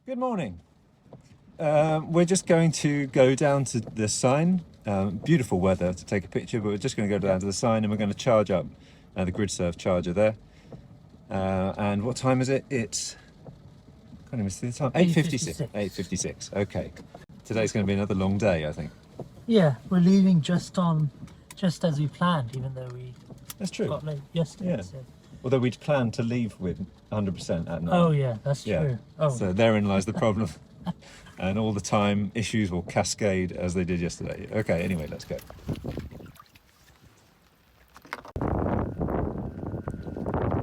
Good morning. We're just going to go down to the sign. Beautiful weather to take a picture, but we're just going to go down to the sign and we're going to charge up the Gridserve charger there. And what time is it? It's, I can't even see the time. 8:56. 8:56. Okay. Today's going to be another long day, I think. Yeah, we're leaving just as we planned, even though we That's true. got late yesterday. Yeah. So. Although we'd planned to leave with 100% at night. Oh yeah, that's true. Oh. So therein lies the problem. And all the time issues will cascade as they did yesterday. Okay, anyway, let's go.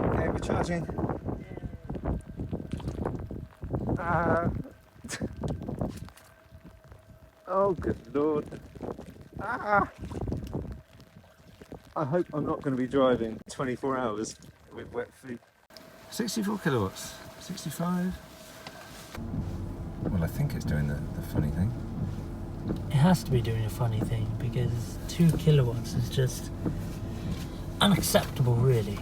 Okay, we're charging. Oh, good Lord. I hope I'm not going to be driving 24 hours with wet feet. 64 kilowatts, 65. Well, I think it's doing the funny thing. It has to be doing a funny thing because 2 kilowatts is just unacceptable, really.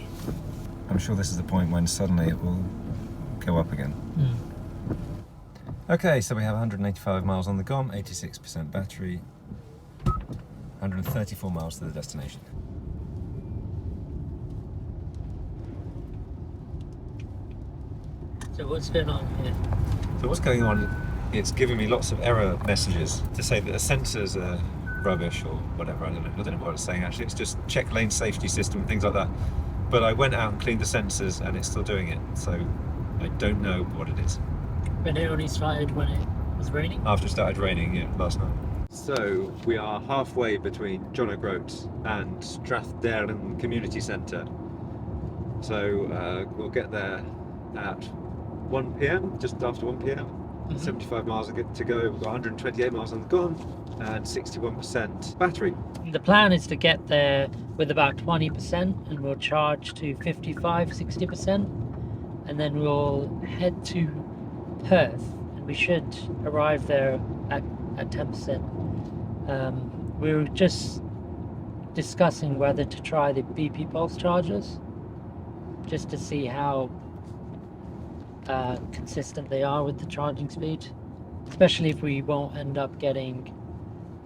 I'm sure this is the point when suddenly it will go up again. Okay, so we have 185 miles on the GOM, 86% battery, 134 miles to the destination. So what's going on here? So what's going on, it's giving me lots of error messages to say that the sensors are rubbish or whatever. I don't know what it's saying actually. It's just check lane safety system, things like that. But I went out and cleaned the sensors and it's still doing it. So I don't know what it is. And it only started when it was raining? After it started raining, yeah, last night. So we are halfway between John O'Groats and Strathdearn Community Centre. So we'll get there at 1 PM, just after 1 PM. 75 miles to go. We've got 128 miles on the GOM and 61% battery. The plan is to get there with about 20% and we'll charge to 55-60%, and then we'll head to Perth and we should arrive there at 10%. We were just discussing whether to try the BP pulse chargers just to see how consistent they are with the charging speed, especially if we won't end up getting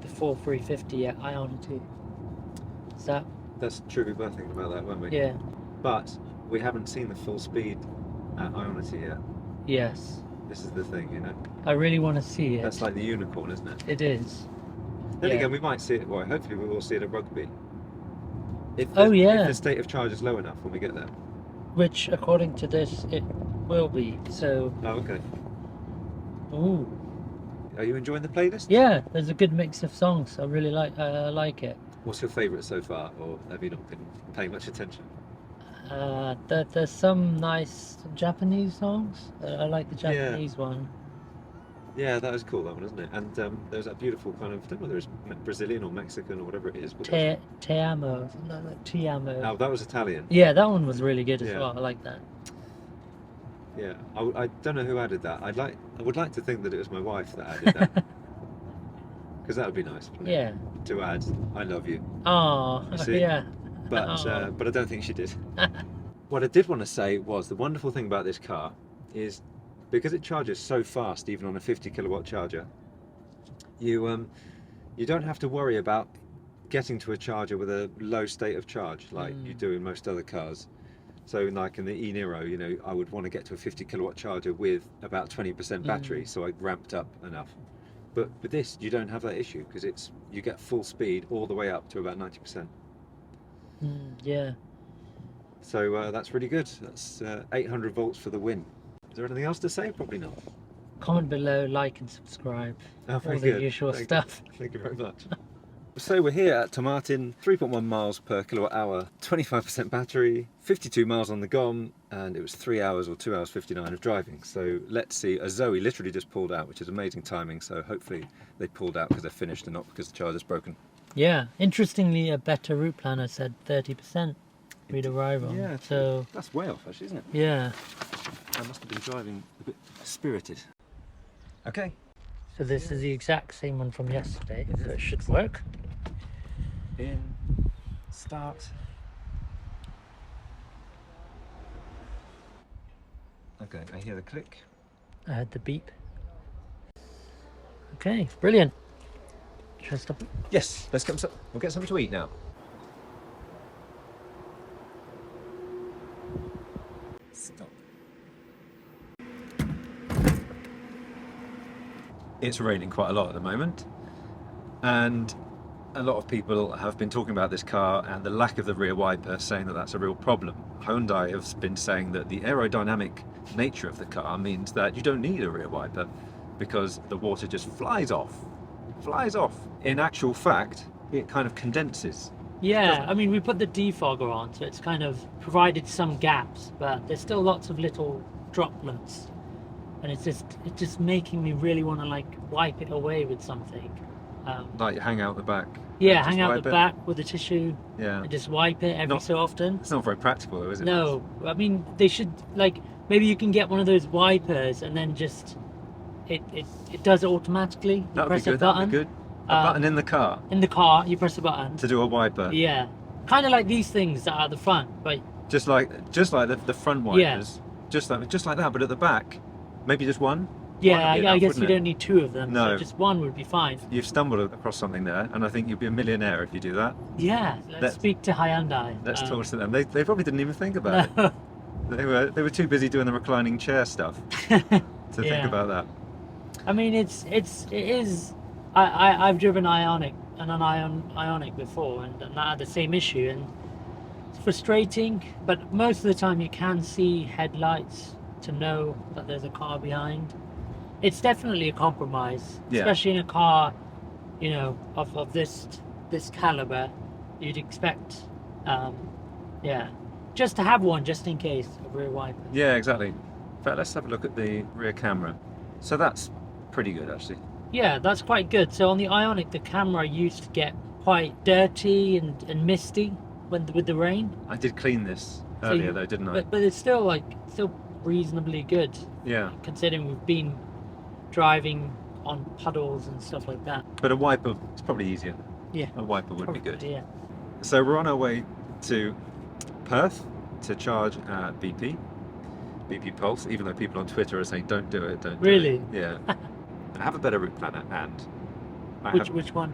the full 350 at IONITY. That's true, we were thinking about that, weren't we? Yeah. But we haven't seen the full speed at IONITY yet. Yes. This is the thing, you know. I really want to see it. That's like the unicorn, isn't it? It is. Then again, we might see it, well, hopefully we will see it at Rugby. If Oh yeah. If the state of charge is low enough when we get there. Which, according to this, it will be, so... Oh, okay. Ooh. Are you enjoying the playlist? Yeah, there's a good mix of songs. I really like it. What's your favourite so far, or have you not been paying much attention? There's some nice Japanese songs. I like the Japanese one. Yeah, that was cool, that one, isn't it? And there's that beautiful kind of, I don't know whether it's Brazilian or Mexican or whatever it is. Te amo, something like Te amo. Oh, that was Italian. Yeah, that one was really good as well. I like that. Yeah, I don't know who added that. I would like to think that it was my wife that added that. Because that would be nice, wouldn't it? To add, I love you. Oh, yeah. But I don't think she did. What I did want to say was the wonderful thing about this car is because it charges so fast, even on a 50 kilowatt charger, you don't have to worry about getting to a charger with a low state of charge like you do in most other cars. So like in the e-Niro, you know, I would want to get to a 50 kilowatt charger with about 20% battery, so I ramped up enough. But with this, you don't have that issue because you get full speed all the way up to about 90%. Yeah. So that's really good. That's 800 volts for the win. Is there anything else to say? Probably not. Comment below, like and subscribe. Oh, all the usual stuff. Thank you very much. So we're here at Tomatin, 3.1 miles per kilowatt hour, 25% battery, 52 miles on the GOM, and it was 3 hours or 2 hours 59 of driving. So let's see, a Zoe literally just pulled out, which is amazing timing. So hopefully they pulled out because they're finished and not because the charger's broken. Yeah, interestingly, a better route planner said 30% we'd arrive on. Yeah, so that's way off actually, isn't it? Yeah. I must have been driving a bit spirited. Okay. So this is the exact same one from yesterday, so it should work. In, start. Okay, I hear the click. I heard the beep. Okay, brilliant. Should I stop it? Yes, we'll get something to eat now. Stop. It's raining quite a lot at the moment, and a lot of people have been talking about this car and the lack of the rear wiper, saying that that's a real problem. Hyundai has been saying that the aerodynamic nature of the car means that you don't need a rear wiper because the water just flies off. In actual fact, it kind of condenses. Yeah, I mean, we put the defogger on, so it's kind of provided some gaps, but there's still lots of little droplets, and it's just making me really want to like wipe it away with something. Like hang out the back. Yeah, hang out the back with a tissue. Yeah. And just wipe it every so often. It's not very practical, though, is it? No, I mean they should like maybe you can get one of those wipers and then just it does it automatically. You That would press be good. a button. That would be good. A button in the car In the car, you press a button to do a wiper. Yeah, kind of like these things that are at the front, but Just like the front wipers. Just like that, but at the back, maybe just one. yeah, One would be I enough, guess wouldn't you it? don't need two of them. No. So just one would be fine. You've stumbled across something there, and I think you'd be a millionaire if you do that. Yeah, let's speak to Hyundai. Let's talk to them. They probably didn't even think about No. it. They were too busy doing the reclining chair stuff to think Yeah. about that. I mean, it is. I've driven Ionic and an Ionic before, and I had the same issue, and it's frustrating. But most of the time, you can see headlights to know that there's a car behind. It's definitely a compromise, Yeah. especially in a car, you know, of this caliber. You'd expect, just to have one just in case, a rear wiper. Yeah, exactly. In fact, let's have a look at the rear camera. So that's pretty good, actually. Yeah, that's quite good. So on the Ionic, the camera used to get quite dirty and misty with the rain. I did clean this earlier, though, didn't I? But it's still still reasonably good, Yeah. considering we've been driving on puddles and stuff like that. But a wiper is probably easier. Yeah, A wiper would be good. Yeah. So we're on our way to Perth to charge at BP Pulse, even though people on Twitter are saying don't do it, don't do Really? it. Yeah. I have a better route planner, and Which one?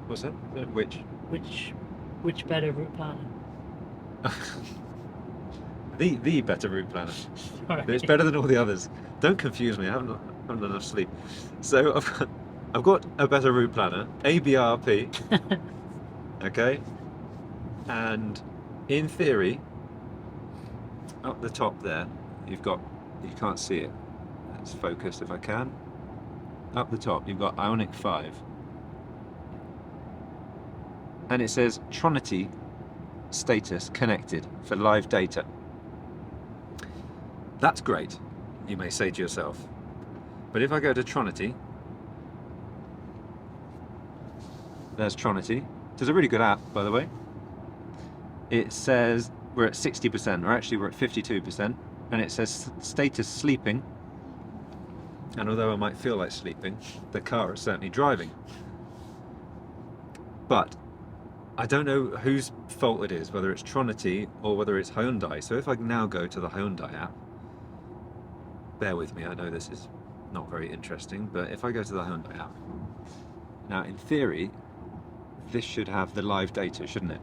What's that? Which better route planner? the better route planner. Sorry. It's better than all the others. Don't confuse me. I haven't had enough sleep. So I've got a better route planner, ABRP. Okay, and in theory, up the top there, you can't see it. Let's focus if I can. Up the top, you've got IONIQ 5, and it says Tronity status connected for live data. That's great, you may say to yourself. But if I go to Tronity, there's Tronity. It's a really good app, by the way. It says we're at 60%, or actually we're at 52%, and it says status sleeping. And although I might feel like sleeping, the car is certainly driving. But I don't know whose fault it is, whether it's Tronity or whether it's Hyundai. So if I now go to the Hyundai app, bear with me, I know this is not very interesting, but if I go to the Hyundai app, now in theory, this should have the live data, shouldn't it?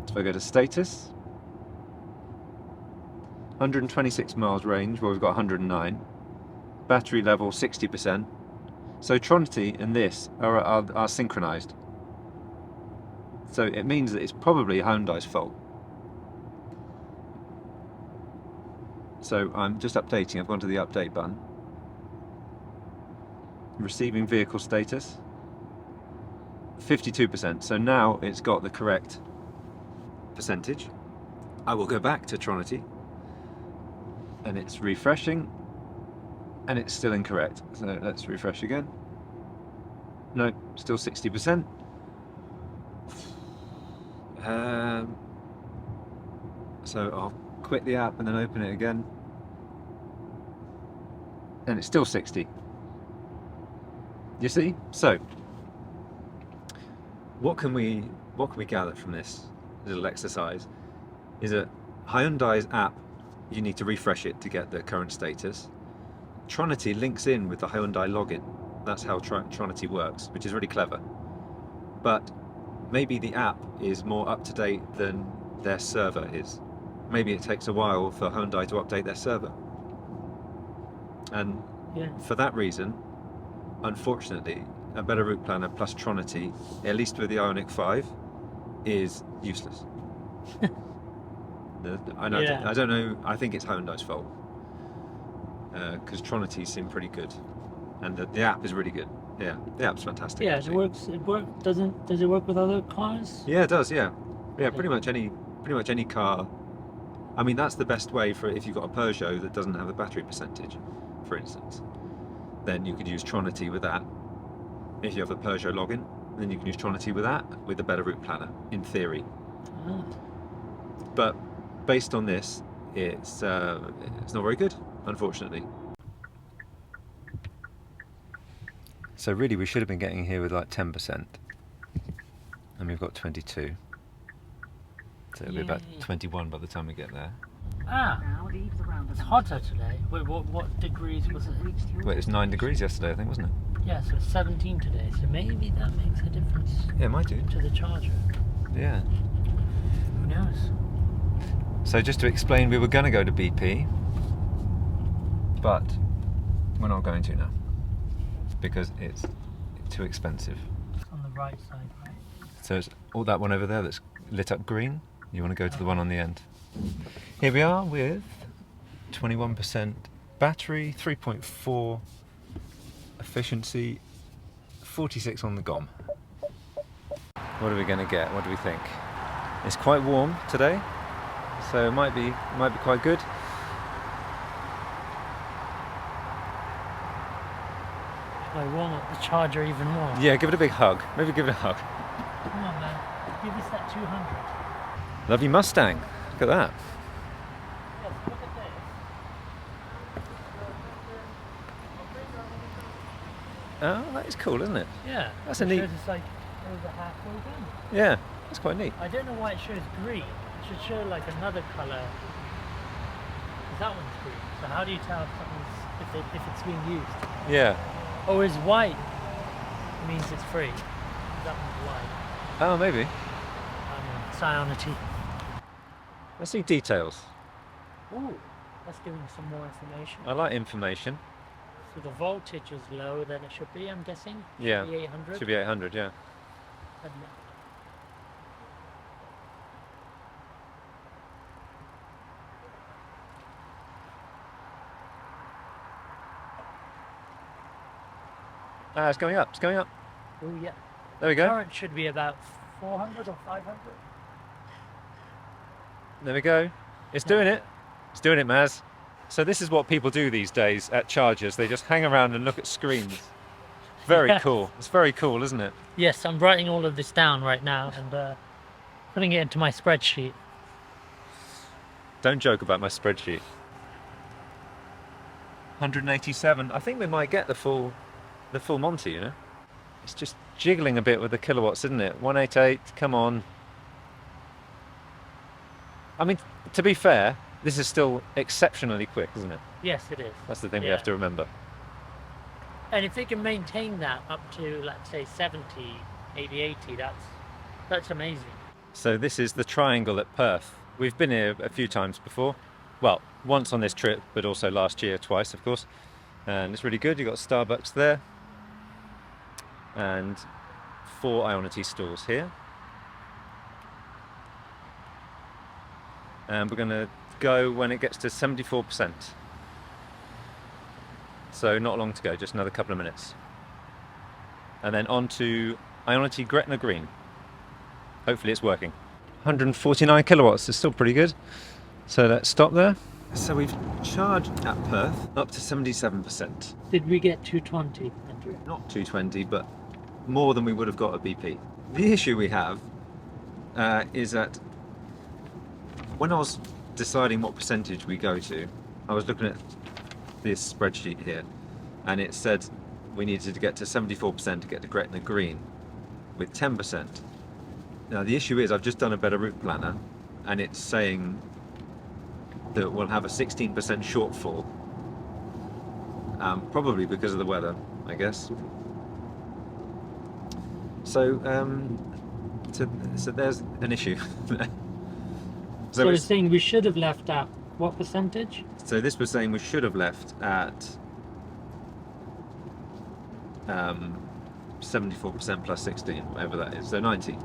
So I go to status, 126 miles range, well we've got 109, battery level 60%. So Tronity and this are synchronized. So it means that it's probably Hyundai's fault. So I'm just updating, I've gone to the update button. Receiving vehicle status, 52%. So now it's got the correct percentage. I will go back to Tronity, and it's refreshing, and it's still incorrect. So let's refresh again. No, still 60%. So I'll quit the app and then open it again, and it's still 60. You see? So what can we gather from this little exercise is that Hyundai's app, you need to refresh it to get the current status. Tronity links in with the Hyundai login. That's how Tronity works, which is really clever. But maybe the app is more up to date than their server is. Maybe it takes a while for Hyundai to update their server. And for that reason, unfortunately, a better route planner plus Tronity, at least with the IONIQ 5, is useless. I don't know. I think it's Hyundai's fault because Tronity seem pretty good, and the app is really good. Yeah, the app's fantastic. Yeah, actually. it works. Does it work with other cars? Yeah, it does. Yeah, pretty much any car. I mean, that's the best way for if you've got a Peugeot that doesn't have a battery percentage, for instance. Then you could use Tronity with that. If you have a Peugeot login, then you can use Tronity with that, with a better route planner, in theory. Ah. But based on this, it's not very good, unfortunately. So really, we should have been getting here with like 10%, and we've got 22. So it'll be about 21 by the time we get there. Ah, it's hotter today. Wait, what degrees was it? Well, it was 9 degrees yesterday, I think, wasn't it? Yeah, so it's 17 today. So maybe that makes a difference. Yeah, it might do. To the charger. Yeah. Who knows? So just to explain, we were going to go to BP, but we're not going to now because it's too expensive. It's on the right side, right? So it's all that one over there that's lit up green. You want to go to the one on the end. Here we are with 21% battery, 3.4 efficiency, 46 on the GOM. What are we going to get? What do we think? It's quite warm today, so it might be quite good. Should I warm up the charger even more? Yeah, give it a big hug. Maybe give it a hug. Come on, man. Give us that 200. Lovely Mustang. Look at that. Yes, look at this. Oh, that is cool, isn't it? Yeah. That's a neat. It's like over halfway done. Yeah, that's quite neat. I don't know why it shows green. It should show like another colour. That one's green. So how do you tell if it's being used? Yeah. Oh, it's white. It means it's free. That one's white. Oh, maybe. It's IONITY. Let's see details. Ooh, that's giving some more information. I like information. So the voltage is lower than it should be, I'm guessing? Yeah. Should be 800? Should be 800, yeah. It's going up, it's going up. Oh, yeah. There we go. Current should be about 400 or 500. There we go. It's doing it. It's doing it, Maz. So this is what people do these days at chargers. They just hang around and look at screens. Very cool. It's very cool, isn't it? Yes, I'm writing all of this down right now and putting it into my spreadsheet. Don't joke about my spreadsheet. 187. I think we might get the full Monty, you know? It's just jiggling a bit with the kilowatts, isn't it? 188, come on. I mean, to be fair, this is still exceptionally quick, isn't it? Yes, it is. That's the thing we have to remember. And if they can maintain that up to, let's say, 70, 80, 80, that's amazing. So this is the triangle at Perth. We've been here a few times before. Well, once on this trip, but also last year, twice, of course. And it's really good. You've got Starbucks there. And 4 IONITY stores here. And we're going to go when it gets to 74%. So not long to go, just another couple of minutes. And then on to IONITY Gretna Green. Hopefully it's working. 149 kilowatts is still pretty good. So let's stop there. So we've charged at Perth up to 77%. Did we get 220, Andrew? Not 220, but more than we would have got at BP. The issue we have is that when I was deciding what percentage we go to, I was looking at this spreadsheet here, and it said we needed to get to 74% to get to Gretna Green with 10%. Now the issue is I've just done a better route planner, and it's saying that we'll have a 16% shortfall probably because of the weather, I guess. So, so there's an issue. So it's saying we should have left at what percentage? So this was saying we should have left at 74% plus 16, whatever that is. So 90.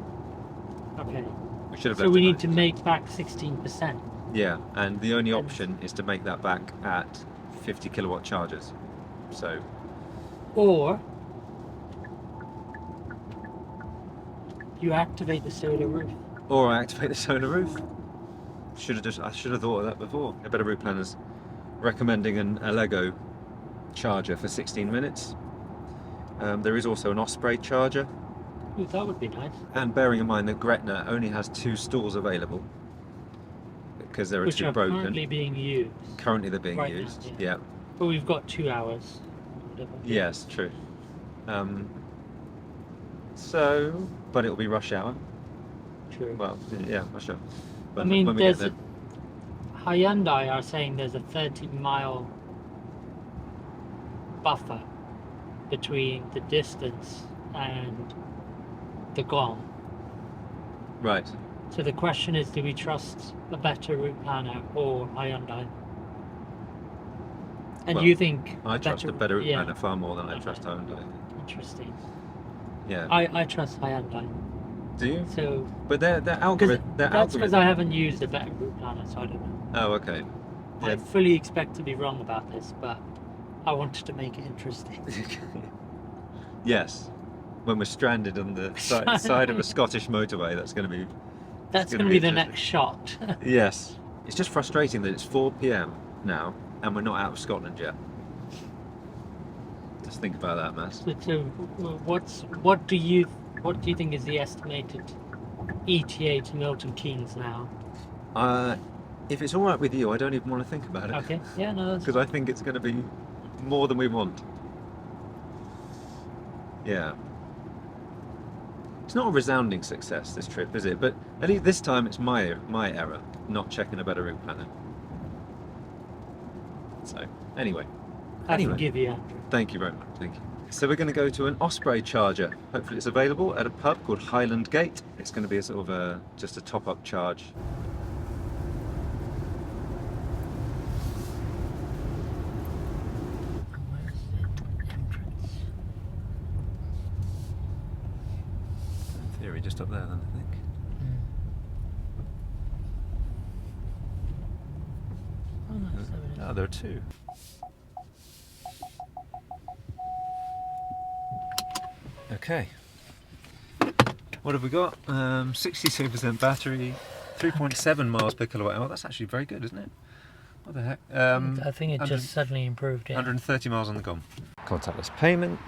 Okay. We should have So left we at need 90. to make back 16%. Yeah, and the only option is to make that back at 50 kilowatt chargers. So, Or you activate the solar roof. or I activate the solar roof. I should have thought of that before. A Better Route Planner's recommending a Lego charger for 16 minutes. There is also an Osprey charger, Ooh, that would be nice. and bearing in mind that Gretna only has 2 stalls available because there are Which 2 are broken. currently being used. Currently they're being Right now, used. yeah. Yeah. But we've got 2 hours. Whatever. Yes, true. So, but it'll be rush hour. True. Well, yeah, rush hour. But I mean, when we get there's there, Hyundai are saying there's a 30-mile buffer between the distance and the gong. right. So the question is, do we trust a Better Route Planner or Hyundai? And Well, you think I trust a Better Route yeah, Planner far more than I Okay. trust Hyundai. Interesting. Yeah. I trust Hyundai. Do you? So But their algorithm. that's because I haven't used a Better Route Planner, so I don't know. Oh, okay. I Yeah. fully expect to be wrong about this, but I wanted to make it interesting. Yes. When we're stranded on the side of a Scottish motorway, that's going to be. That's gonna going to be be the next shot. Yes. It's just frustrating that it's 4 p.m. now and we're not out of Scotland yet. Just think about that, Maz. So what do you think is the estimated ETA to Milton Keynes now? If it's all right with you, I don't even want to think about it. Okay, yeah, no, that's Because I think it's going to be more than we want. Yeah. It's not a resounding success, this trip, is it? But at least this time it's my error, not checking a Better Route Planner. So, anyway. I forgive you, Andrew. Thank you very much, thank you. So we're going to go to an Osprey charger. Hopefully it's available at a pub called Highland Gate. It's going to be a sort of just a top-up charge. Where's the entrance? In theory, just up there then, I think. Oh, nice, there it is. Ah, there are 2. Okay. What have we got? 62% battery, 3.7 miles per kilowatt hour. That's actually very good, isn't it? What the heck? I think it 100 just suddenly improved. Yeah. 130 miles on the gone. Contactless payment.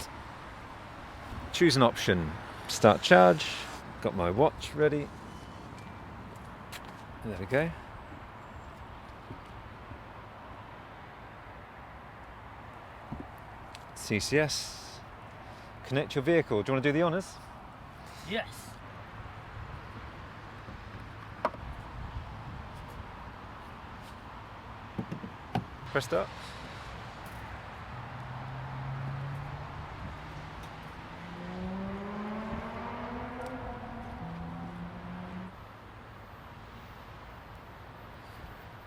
Choose an option. Start charge. Got my watch ready. There we go. CCS. Connect your vehicle. Do you want to do the honours? Yes. Press start.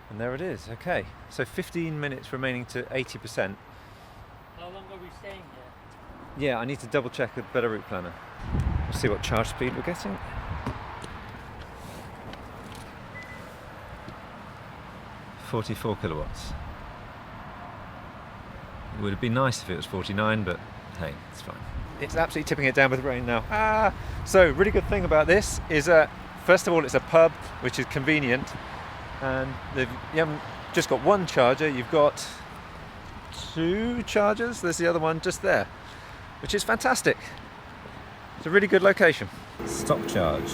And there it is. Okay, so 15 minutes remaining to 80%. How long are we staying here? Yeah, I need to double check a Better Route Planner. We'll see what charge speed we're getting. $44 kilowatts. It would have been nice if it was 49, but hey, it's fine. It's absolutely tipping it down with rain now. So, really good thing about this is first of all, it's a pub, which is convenient, and you haven't just got one charger, you've got 2 chargers. There's the other one just there, which is fantastic. It's a really good location. Stop charge.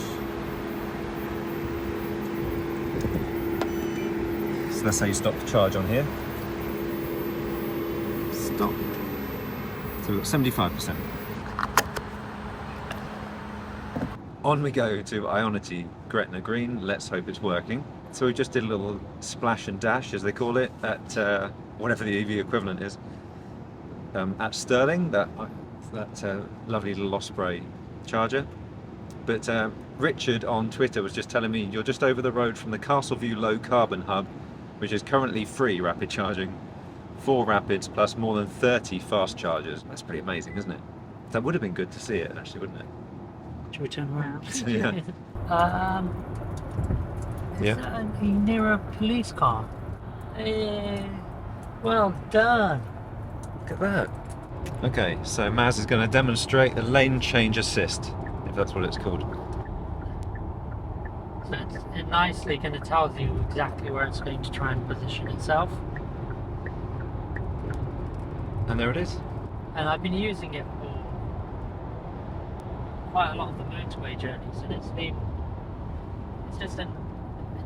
So that's how you stop the charge on here. Stop. So we've got 75%. On we go to IONITY Gretna Green. Let's hope it's working. So we just did a little splash and dash, as they call it, at whatever the EV equivalent is. at Stirling, that lovely little Osprey charger. But Richard on Twitter was just telling me you're just over the road from the Castleview Low Carbon Hub, which is currently free rapid charging, 4 rapids plus more than 30 fast chargers. That's pretty amazing, isn't it? That would have been good to see it, actually, wouldn't it? Should we turn around? Yeah. Is that a near a police car? Well done. Look at that. Okay, so Maz is going to demonstrate a lane change assist, if that's what it's called. So it nicely kind of tells you exactly where it's going to try and position itself. And there it is. And I've been using it for quite a lot of the motorway journeys, and it's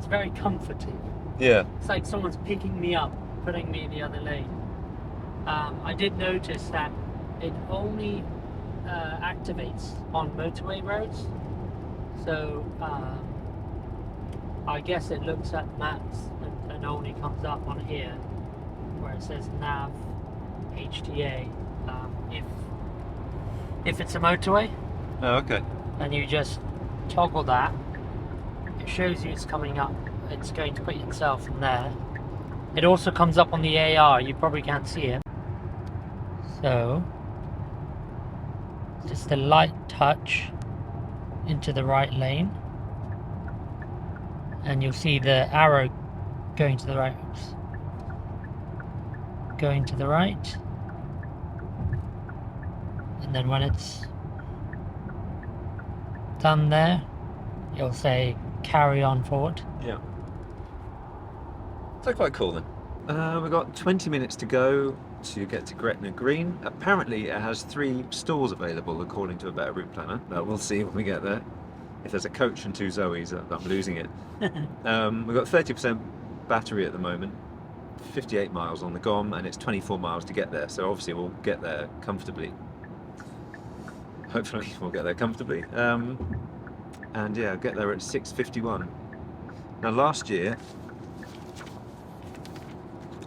very comforting. Yeah. It's like someone's picking me up, putting me in the other lane. I did notice that it only activates on motorway roads, so I guess it looks at maps and only comes up on here where it says nav HDA if it's a motorway. Oh, okay. And you just toggle that, it shows you it's coming up, it's going to put itself in there. It also comes up on the AR, you probably can't see it. So, just a light touch into the right lane, and you'll see the arrow going to the right. Oops. Going to the right, and then when it's done there, you'll say carry on forward. Yeah. So quite cool then. We've got 20 minutes to go to get to Gretna Green. Apparently it has 3 stalls available according to a better route planner, but we'll see when we get there. If there's a coach and 2 Zoes, I'm losing it. We've got 30% battery at the moment, 58 miles on the GOM, and it's 24 miles to get there, so obviously we'll get there comfortably. Hopefully we'll get there comfortably. And yeah, I'll get there at 6:51. Now last year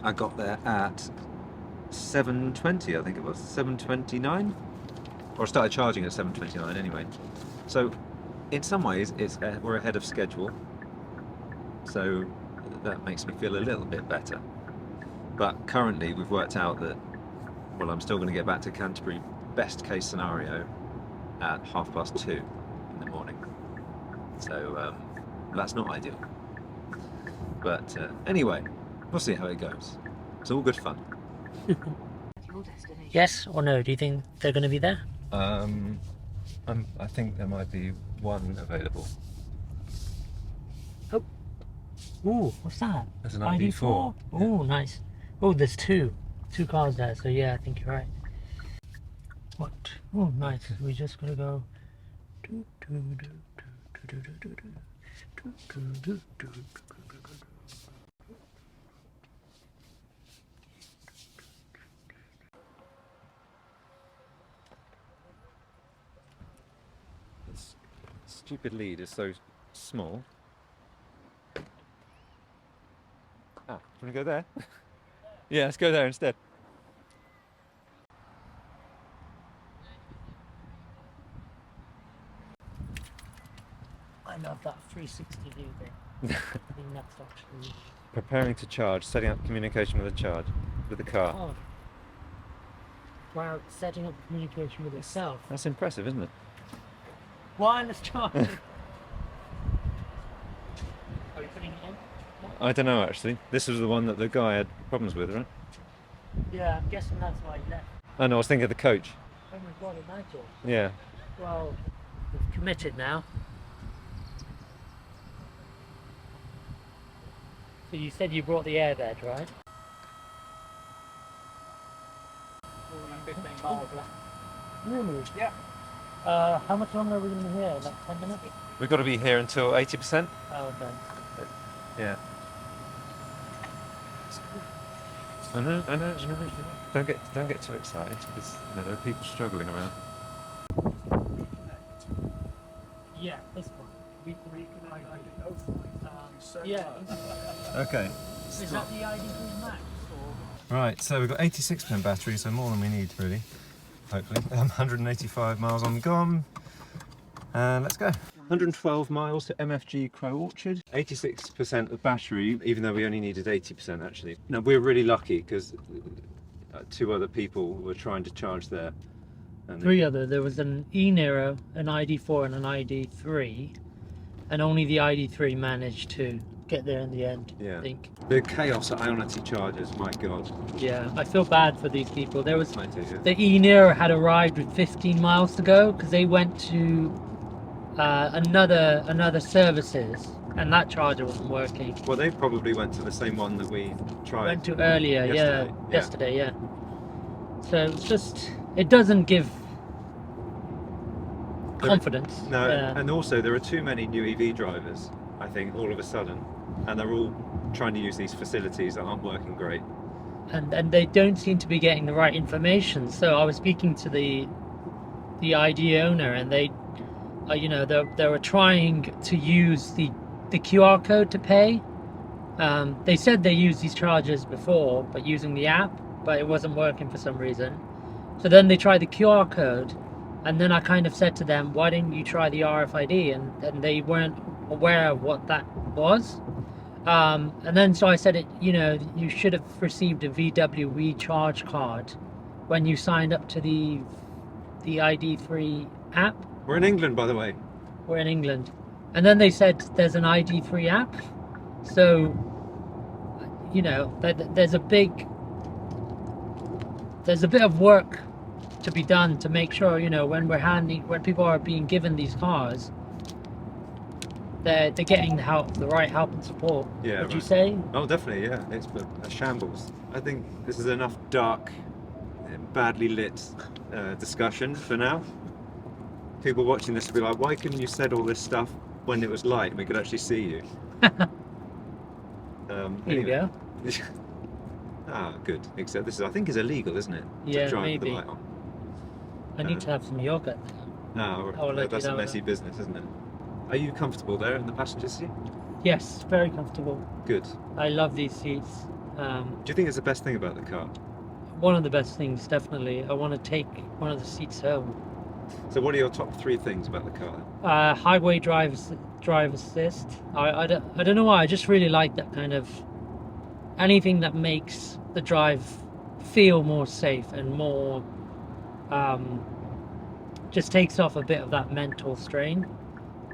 I got there at 7:20, I think it was, 7:29, or I started charging at 7:29 anyway. So in some ways we're ahead of schedule, so that makes me feel a little bit better. But currently we've worked out that, well, I'm still going to get back to Canterbury, best case scenario, at 2:30 in the morning. So that's not ideal. But anyway, we'll see how it goes. It's all good fun. Yes or no? Do you think they're going to be there? I think there might be one available. Oh. Ooh, what's that? There's an ID4. Yeah. Oh, nice. Oh, there's two cars there. So yeah, I think you're right. What? Oh, nice. We're just gonna go. This stupid lead is so small. Ah, want to go there? Yeah, let's go there instead. I love that 360 view thing. I think that's actually. Preparing to charge, setting up communication with the car. Oh. Wow, setting up communication with itself. That's impressive, isn't it? Wireless charging. Are you putting it in? I don't know actually. This was the one that the guy had problems with, right? Yeah, I'm guessing that's why he left. Oh no, I was thinking of the coach. Oh my god, imagine. Yeah. Well, we've committed now. So you said you brought the airbag, right? 15 miles left. Really? Yeah. How much longer are we going to be here? Like 10 minutes? We've got to be here until 80%. Oh, okay. Yeah. I know. Don't get too excited because there are people struggling around. Yeah, this one. Yeah. Okay. Is that the ID3 Max or? Right, so we've got 86% battery, so more than we need really, hopefully. 185 miles on gone. And let's go. 112 miles to MFG Crow Orchard. 86% of battery, even though we only needed 80% actually. Now we're really lucky because 2 other people were trying to charge there. And 3 other. There was an E-Nero, an ID4 and an ID3. And only the ID3 managed to get there in the end, yeah. I think. The chaos at IONITY chargers, my god. Yeah, I feel bad for these people. There was I do, yeah. the E-Nero had arrived with 15 miles to go because they went to another services and that charger wasn't working. Well, they probably went to the same one that we tried. Went to earlier, yesterday. yeah. So it's just, it doesn't give confidence. No, and also there are too many new EV drivers, I think, all of a sudden, and they're all trying to use these facilities that aren't working great. And they don't seem to be getting the right information. So I was speaking to the ID owner, and they, they were trying to use the QR code to pay. They said they used these chargers before, but using the app, but it wasn't working for some reason. So then they tried the QR code, and then I kind of said to them, why didn't you try the RFID? And they weren't aware of what that was. And then so I said, you should have received a VW charge card when you signed up to the ID3 app. We're in England, by the way. We're in England. And then they said there's an ID3 app. So, there's a bit of work to be done to make sure, when people are being given these cars, they're getting the right help and support. Yeah. Would you say? Oh, definitely, yeah. It's a shambles. I think this is enough dark, badly lit discussion for now. People watching this will be like, why couldn't you said all this stuff when it was light and we could actually see you? Here you go. Ah, good. Except this, I think, is illegal, isn't it? Yeah, to drive maybe. with the light on. I need to have some yogurt. That's a messy business, isn't it? Are you comfortable there in the passenger seat? Yes, very comfortable. Good. I love these seats. Do you think it's the best thing about the car? One of the best things, definitely. I want to take one of the seats home. So what are your top 3 things about the car? Highway drive assist. I don't know why, I just really like that kind of, anything that makes the drive feel more safe and more, just takes off a bit of that mental strain.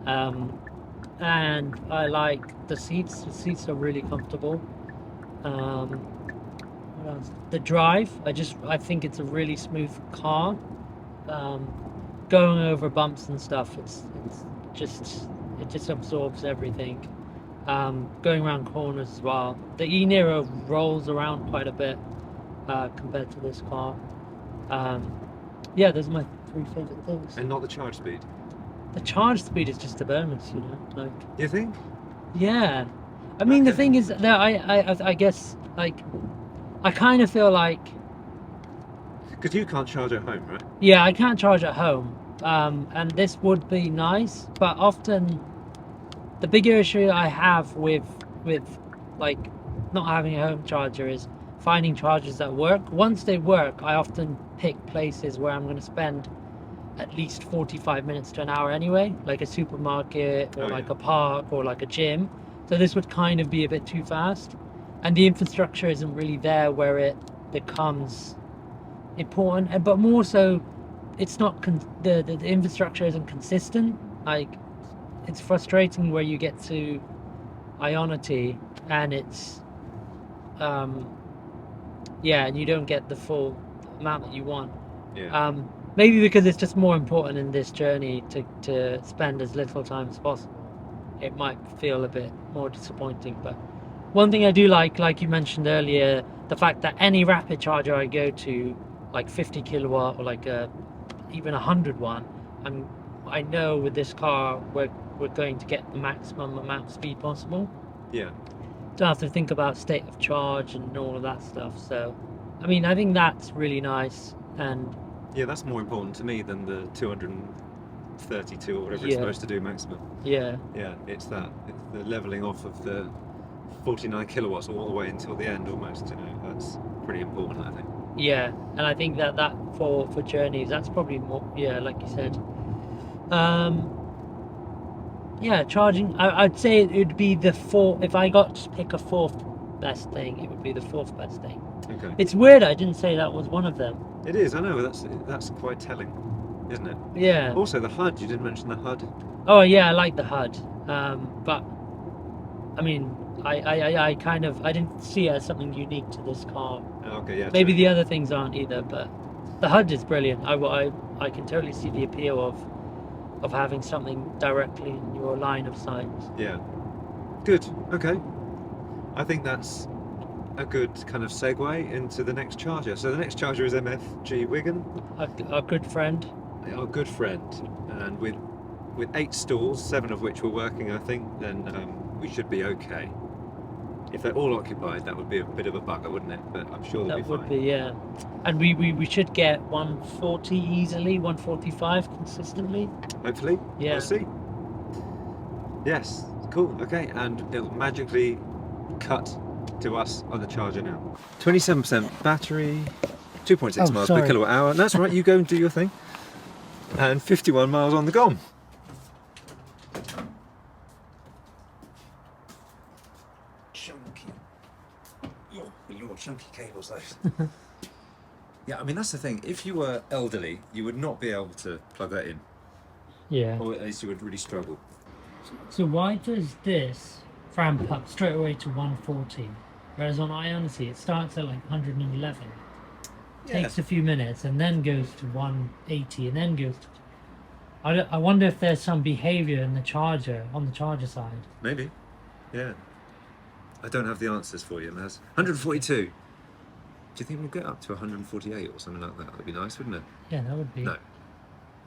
And I like the seats. The seats are really comfortable. What else? The drive, I think it's a really smooth car. Going over bumps and stuff, it just absorbs everything. Going around corners as well. The E-Nero rolls around quite a bit compared to this car. Yeah, those are my 3 favourite things. And not the charge speed? The charge speed is just a bonus, like. You think? Yeah, I mean, the thing is that I guess, like, I kind of feel like. Because you can't charge at home, right? Yeah, I can't charge at home, and this would be nice, but often the bigger issue I have with like not having a home charger is finding chargers that work. Once they work, I often pick places where I'm going to spend at least 45 minutes to an hour anyway, like a supermarket or a park or like a gym. So this would kind of be a bit too fast, and the infrastructure isn't really there where it becomes important. But more so, it's not the infrastructure isn't consistent. Like, it's frustrating where you get to IONITY and it's and you don't get the full amount that you want. Maybe because it's just more important in this journey to spend as little time as possible. It might feel a bit more disappointing, but one thing I do like you mentioned earlier, the fact that any rapid charger I go to, like 50 kilowatt or like even 100 one, I know with this car we're going to get the maximum amount of speed possible. Yeah. Don't have to think about state of charge and all of that stuff. So, I mean, I think that's really nice. And yeah, that's more important to me than the 232 or whatever it's supposed to do maximum. Yeah. Yeah, it's the leveling off of the 49 kilowatts all the way until the end almost. That's pretty important, I think. Yeah, and I think that for journeys, that's probably more. Yeah, like you said. Yeah, charging. I'd say it would be the fourth. If I got to pick a fourth best thing, it would be the fourth best thing. Okay. It's weird I didn't say that was one of them. It is. I know. That's quite telling, isn't it? Yeah. Also, the HUD. You didn't mention the HUD. Oh yeah, I like the HUD. But I mean, I kind of didn't see it as something unique to this car. Okay. Yeah. Maybe true. the other things aren't either, but the HUD is brilliant. I can totally see the appeal of having something directly in your line of sight. Yeah. Good. Okay. I think that's a good kind of segue into the next charger. So the next charger is MFG Wigan, Our good friend. our good friend, and with 8 stalls, 7 of which were working, I think, then we should be okay. If they're all occupied, that would be a bit of a bugger, wouldn't it? But I'm sure they'll That be would fine. be, yeah. And we should get 140 easily, 145 consistently. Hopefully. Yeah. We'll see. Yes. Cool. Okay. And it'll magically cut to us on the charger now. 27% battery, 2.6 Oh, miles sorry. per kilowatt hour. That's right. You go and do your thing. And 51 miles on the GOM. Chunky. Lord, chunky cables those. Yeah, I mean that's the thing. If you were elderly, you would not be able to plug that in, Yeah. or at least you would really struggle. So why does this ramp up straight away to 140, whereas on IONITY it starts at like 111, takes a few minutes, and then goes to 180, and then goes to... I wonder if there's some behaviour in the charger, on the charger side. Maybe. Yeah. I don't have the answers for you, Maz. 142. Do you think we'll get up to 148 or something like that? That'd be nice, wouldn't it? Yeah, that would be. No.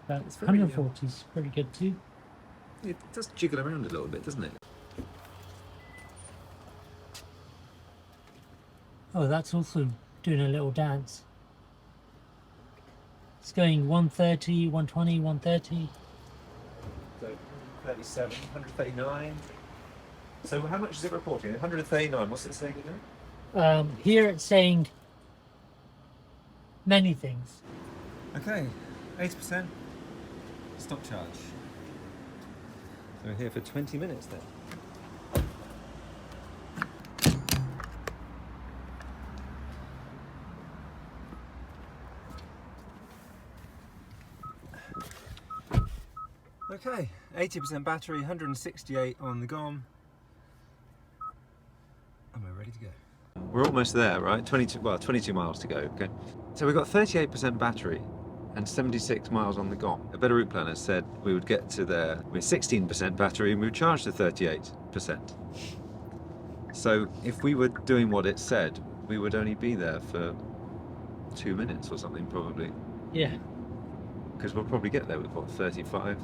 But It's very, 140 is pretty good too. It does jiggle around a little bit, doesn't it? Oh, that's also doing a little dance. It's going 130, 120, 130. So 137, 139. So how much is it reporting? 139. What's it saying again? Here it's saying many things. Okay, 80%. Stop charge. So we're here for 20 minutes then. Okay, 80% battery, 168 on the GOM. And we're ready to go. We're almost there, right? 22 miles to go, okay? So we've got 38% battery and 76 miles on the GOM. A better route planner said we would get to there with 16% battery and we would charge to 38%. So if we were doing what it said, we would only be there for 2 minutes or something, probably. Yeah, Because we'll probably get there with, what, 35%,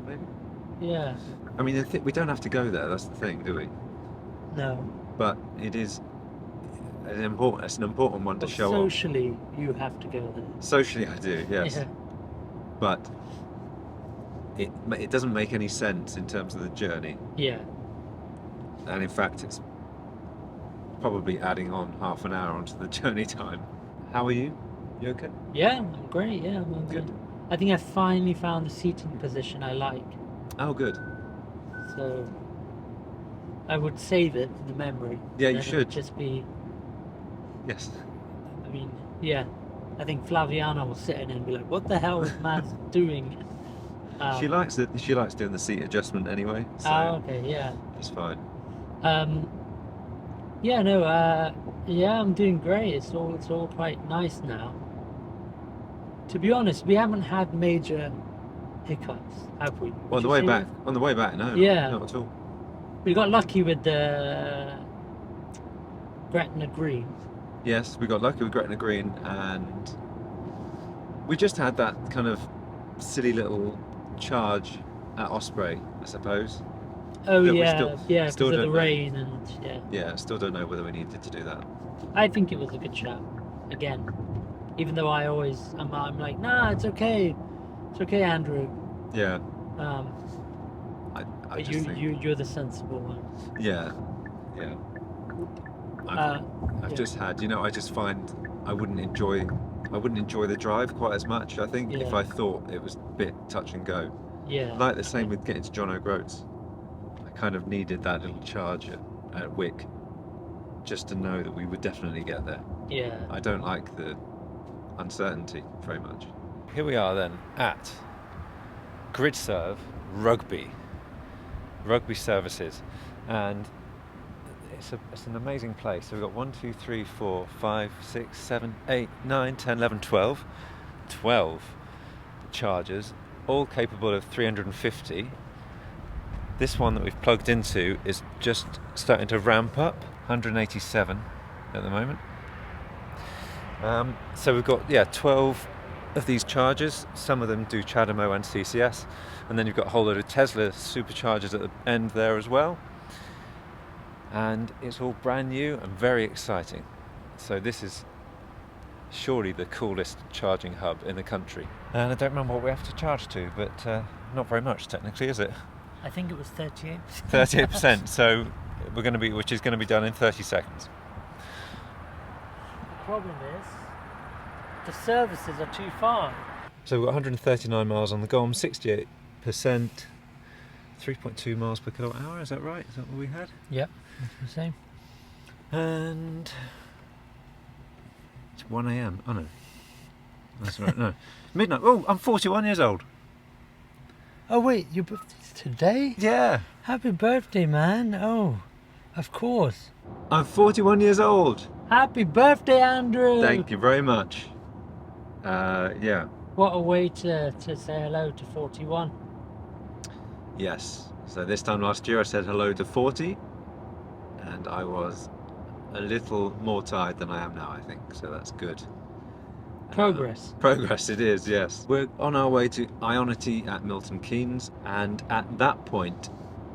maybe? yeah. I mean, we don't have to go there, that's the thing, do we? No. But it is it's an important one to But show off. socially, you have to go there. Socially, I do, yes. Yeah. But it doesn't make any sense in terms of the journey. Yeah. And in fact, it's probably adding on half an hour onto the journey time. How are you? You okay? Yeah, I'm great. Yeah, I'm Good. good. I think I finally found the seating position I like. Oh, good. So I would save it in the memory. Yeah, you Then it should. would just be, Yes. I mean, yeah. I think Flaviana will sit in and be like, what the hell is Maz doing? She likes doing the seat adjustment anyway. So okay, yeah. it's fine. Yeah, no, yeah, I'm doing great. It's all quite nice now. To be honest, we haven't had major hiccups, have we? Well, on the way back, no. Yeah. Not at all. We got lucky with the Gretna Green. Yes, we got lucky with Gretna Green, and we just had that kind of silly little charge at Osprey, I suppose. Oh That we yeah, still- yeah, because still of the don't know. rain and yeah. Yeah, still don't know whether we needed to do that. I think it was a good shout. Again, even though I'm like, nah, it's okay, Andrew. Yeah, I But just think. you're the sensible one. Yeah, yeah. I've just had, I just find I wouldn't enjoy the drive quite as much, I think, if I thought it was a bit touch and go. Yeah. Like the same with getting to John O'Groats. I kind of needed that little charge at Wick just to know that we would definitely get there. Yeah. I don't like the uncertainty very much. Here we are then at Gridserve Rugby services, and it's an amazing place. So we've got 1, 2, 3, 4, 5, 6, 7, 8, 9, 10, 11, 12 chargers, all capable of 350. This one that we've plugged into is just starting to ramp up, 187 at the moment. So we've got 12 of these chargers. Some of them do CHAdeMO and CCS, and then you've got a whole load of Tesla superchargers at the end there as well. And it's all brand new and very exciting. So this is surely the coolest charging hub in the country. And I don't remember what we have to charge to, but not very much technically, is it? I think it was 38%. 38%. So which is going to be done in 30 seconds. The problem is the services are too far. So we've got 139 miles on the GOM, 68%, 3.2 miles per kilowatt hour. Is that right? Is that what we had? Yep, that's the same. And it's 1 a.m. Oh no, that's right. No, midnight. Oh, I'm 41 years old. Oh wait, your birthday's today? Yeah. Happy birthday, man. Oh, of course. I'm 41 years old. Happy birthday, Andrew. Thank you very much. Yeah. What a way to say hello to 41. Yes. So this time last year I said hello to 40, and I was a little more tired than I am now, I think. So that's good. Progress. Progress it is, yes. We're on our way to IONITY at Milton Keynes, and at that point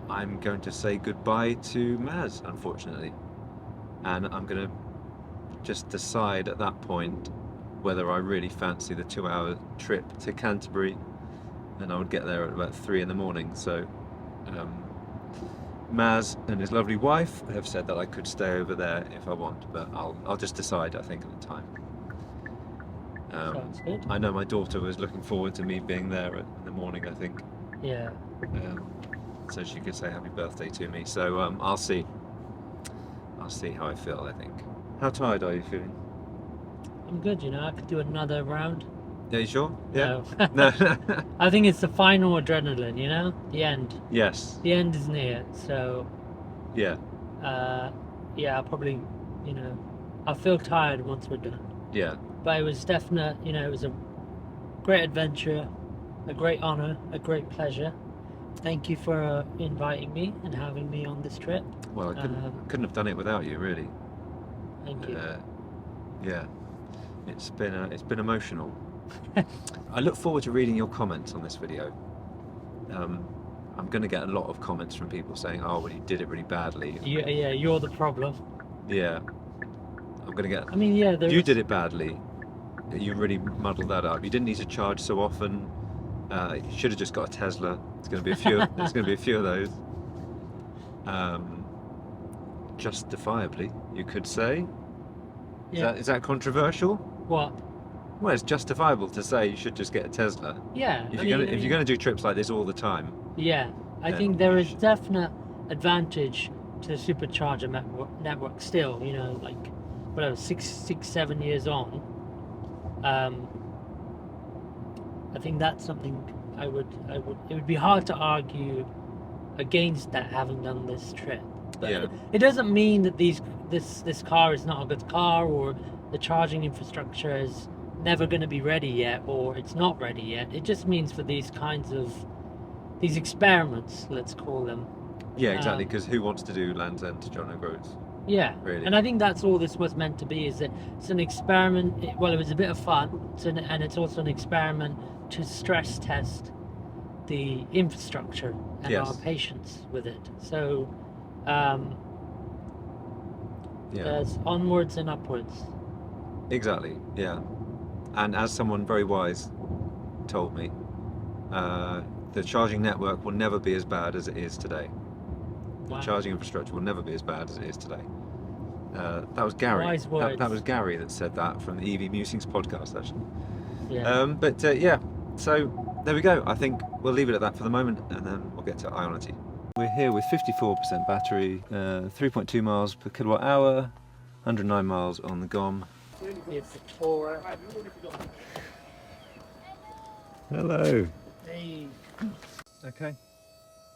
I'm going to say goodbye to Maz, unfortunately. And I'm going to just decide at that point whether I really fancy the 2-hour trip to Canterbury, and I would get there at about 3 in the morning. So Maz and his lovely wife have said that I could stay over there if I want, but I'll just decide, I think, at the time. Sounds good. I know my daughter was looking forward to me being there in the morning, I think. Yeah. So she could say happy birthday to me. So I'll see. I'll see how I feel, I think. How tired are you feeling? I'm good, I could do another round. Are you sure? Yeah. No. No. I think it's the final adrenaline, the end. Yes. The end is near, so Yeah. yeah, I'll probably, I'll feel tired once we're done. Yeah. But it was definite, it was a great adventure, a great honour, a great pleasure. Thank you for inviting me and having me on this trip. Well, I couldn't have done it without you, really. Thank you. Yeah. It's been emotional. I look forward to reading your comments on this video. I'm going to get a lot of comments from people saying, "Oh, well, you did it really badly." Yeah, you're the problem. Yeah. I'm going to get. I mean, yeah, you did it badly. You really muddled that up. You didn't need to charge so often. You should have just got a Tesla. There's going to be a few. There's going to be a few of those. Justifiably, you could say. Yeah. Is that controversial? What? Well, it's justifiable to say you should just get a Tesla. Yeah. If you're going to do trips like this all the time. Yeah, I think there is definite advantage to the supercharger network still. Like whatever, 7 years on. I think that's something I would. It would be hard to argue against that, having done this trip. But Yeah. it doesn't mean that this car is not a good car, or the charging infrastructure is never going to be ready yet, or it's not ready yet. It just means for these experiments, let's call them. Yeah, exactly. Because who wants to do Land's End to John O'Groats? Yeah, Really. and I think that's all this was meant to be. Is that it's an experiment. Well, it was a bit of fun, and it's also an experiment to stress test the infrastructure and Yes. our patience with it. So Yeah. there's onwards and upwards. Exactly. Yeah. And as someone very wise told me, the charging network will never be as bad as it is today. The Wow. charging infrastructure will never be as bad as it is today. That was Gary. Wise words. That was Gary that said that from the EV Musings podcast, actually. Yeah. Yeah, so there we go. I think we'll leave it at that for the moment, and then we'll get to IONITY. We're here with 54% battery, 3.2 miles per kilowatt hour, 109 miles on the GOM. It's for Hello. hey. Okay,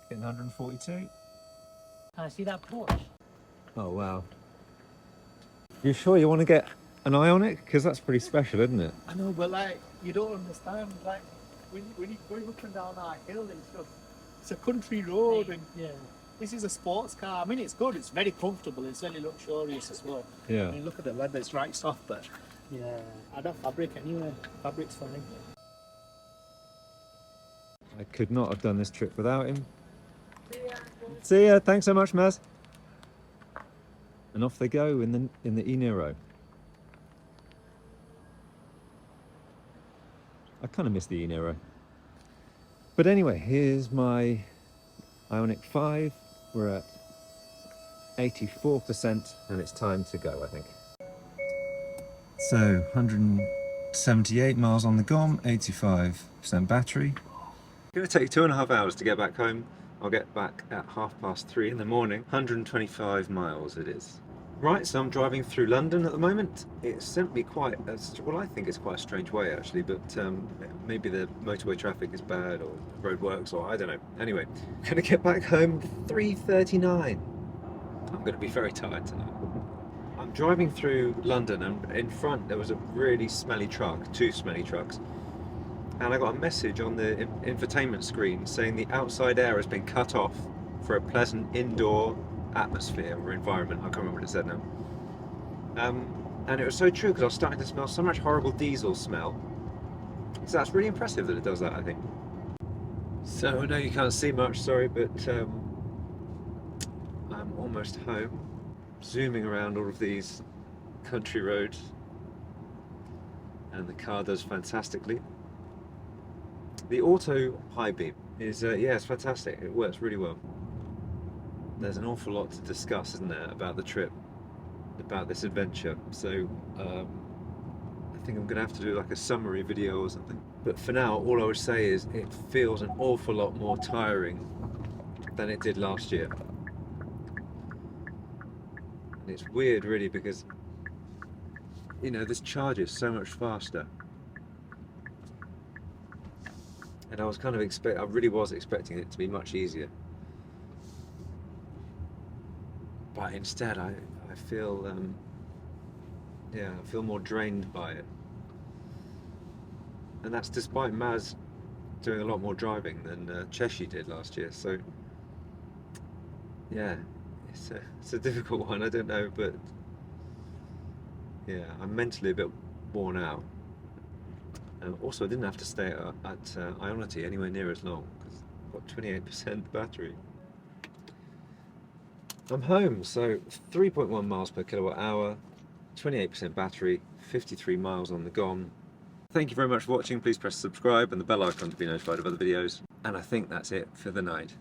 getting 142. Can I see that porch? Oh wow. You sure you want to get an IONIQ? Because that's pretty special, isn't it? I know, but like, you don't understand. Like, when you're going up and down our hill and stuff, it's a country road, and Yeah. this is a sports car. I mean, it's good. It's very comfortable. It's very luxurious as well. Yeah. I mean, look at the leather. It's right soft, but Yeah. I don't fabric anyway. Fabric's fine. I could not have done this trip without him. See ya. Thanks so much, Maz. And off they go in the E-Nero. I kind of miss the E-Nero. But anyway, here's my IONIQ 5. We're at 84% and it's time to go, I think. So 178 miles on the GOM, 85% battery. It's going to take 2.5 hours to get back home. I'll get back at 3:30 in the morning. 125 miles it is. Right, so I'm driving through London at the moment. It's simply quite, well, I think it's quite a strange way actually, but maybe the motorway traffic is bad or roadworks, or I don't know. Anyway, I'm going to get back home 3:39. I'm going to be very tired tonight. I'm driving through London and in front there was a really smelly truck, 2 smelly trucks. And I got a message on the infotainment screen saying the outside air has been cut off for a pleasant indoor atmosphere or environment. I can't remember what it said now. And it was so true because I was starting to smell so much horrible diesel smell. So that's really impressive that it does that, I think. So I know you can't see much, sorry, but I'm almost home. Zooming around all of these country roads. And the car does fantastically. The auto high beam is, yeah, it's fantastic. It works really well. There's an awful lot to discuss, isn't there, about the trip, about this adventure. So I think I'm going to have to do like a summary video or something. But for now, all I would say is it feels an awful lot more tiring than it did last year. And it's weird, really, because, you know, this charges so much faster. And I was kind of I really was expecting it to be much easier. But instead I feel, yeah, I feel more drained by it. And that's despite Maz doing a lot more driving than Cheshi did last year. So, yeah, it's a difficult one, I don't know, but yeah, I'm mentally a bit worn out. Also, I didn't have to stay at IONITY anywhere near as long because I've got 28% battery. I'm home, so 3.1 miles per kilowatt hour, 28% battery, 53 miles on the GOM. Thank you very much for watching. Please press subscribe and the bell icon to be notified of other videos. And I think that's it for the night.